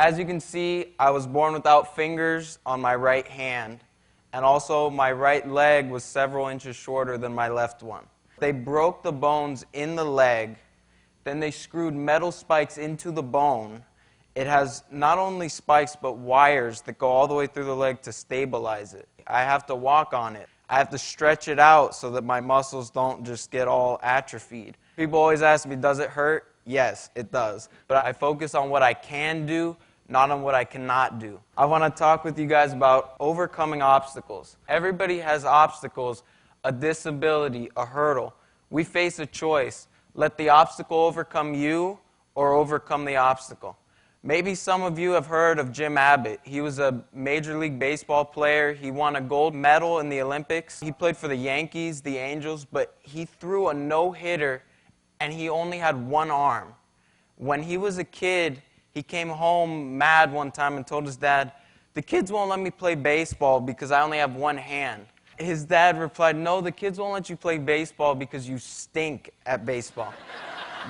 As you can see, I was born without fingers on my right hand, and also my right leg was several inches shorter than my left one. They broke the bones in the leg, then they screwed metal spikes into the bone. It has not only spikes but wires that go all the way through the leg to stabilize it. I have to walk on it. I have to stretch it out so that my muscles don't just get all atrophied. People always ask me, does it hurt? Yes, it does. But I focus on what I can do, not on what I cannot do. I want to talk with you guys about overcoming obstacles. Everybody has obstacles, a disability, a hurdle. We face a choice. Let the obstacle overcome you or overcome the obstacle. Maybe some of you have heard of Jim Abbott. He was a Major League Baseball player. He won a gold medal in the Olympics. He played for the Yankees, the Angels, but he threw a no-hitter and he only had one arm. When he was a kid, he came home mad one time and told his dad, "The kids won't let me play baseball because I only have one hand." His dad replied, "No, the kids won't let you play baseball because you stink at baseball."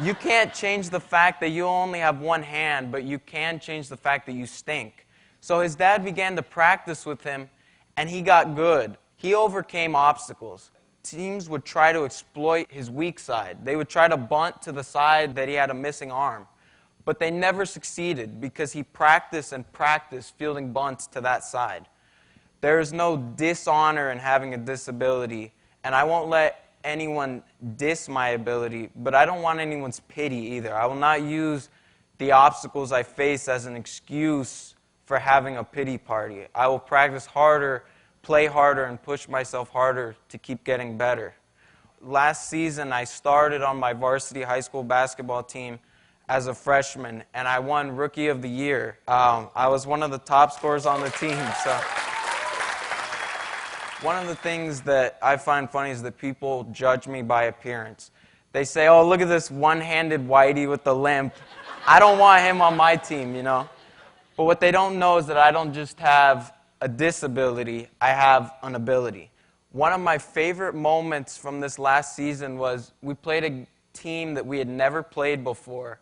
You can't change the fact that you only have one hand, but you can change the fact that you stink. So his dad began to practice with him, and he got good. He overcame obstacles. Teams would try to exploit his weak side. They would try to bunt to the side that he had a missing arm. But they never succeeded because he practiced and practiced fielding bunts to that side. There is no dishonor in having a disability, and I won't let anyone diss my ability, but I don't want anyone's pity either. I will not use the obstacles I face as an excuse for having a pity party. I will practice harder, play harder, and push myself harder to keep getting better. Last season, I started on my varsity high school basketball team as a freshman, and I won Rookie of the Year. I was one of the top scorers on the team. So one of the things that I find funny is that people judge me by appearance. They say, "Oh, look at this one-handed whitey with the limp. I don't want him on my team, you know." But what they don't know is that I don't just have a disability, I have an ability. One of my favorite moments from this last season was we played a team that we had never played before.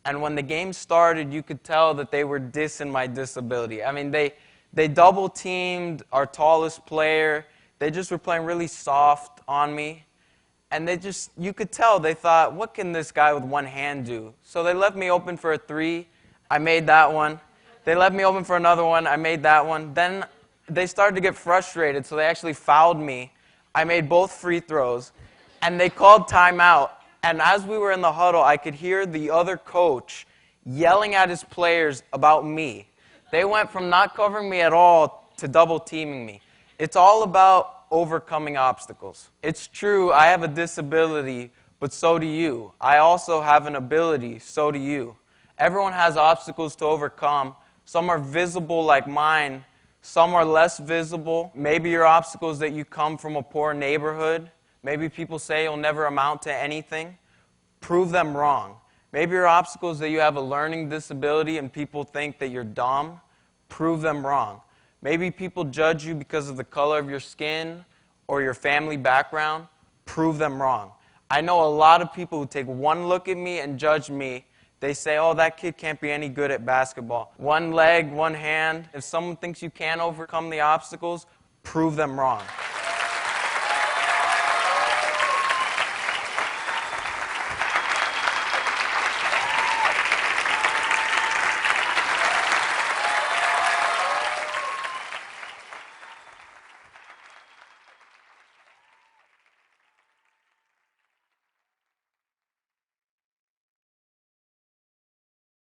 And when the game started, you could tell that they were dissing my disability. I mean, they double-teamed our tallest player. They just were playing really soft on me. And you could tell, they thought, what can this guy with one hand do? So they left me open for a three. I made that one. They left me open for another one. I made that one. Then they started to get frustrated, so they actually fouled me. I made both free throws. And they called timeout. And as we were in the huddle, I could hear the other coach yelling at his players about me. They went from not covering me at all to double-teaming me. It's all about overcoming obstacles. It's true, I have a disability, but so do you. I also have an ability, so do you. Everyone has obstacles to overcome. Some are visible like mine. Some are less visible. Maybe your obstacle is that you come from a poor neighborhood. Maybe people say you'll never amount to anything. Prove them wrong. Maybe your obstacle is that you have a learning disability and people think that you're dumb. Prove them wrong. Maybe people judge you because of the color of your skin or your family background. Prove them wrong. I know a lot of people who take one look at me and judge me. They say, "Oh, that kid can't be any good at basketball. One leg, one hand." If someone thinks you can't overcome the obstacles, prove them wrong.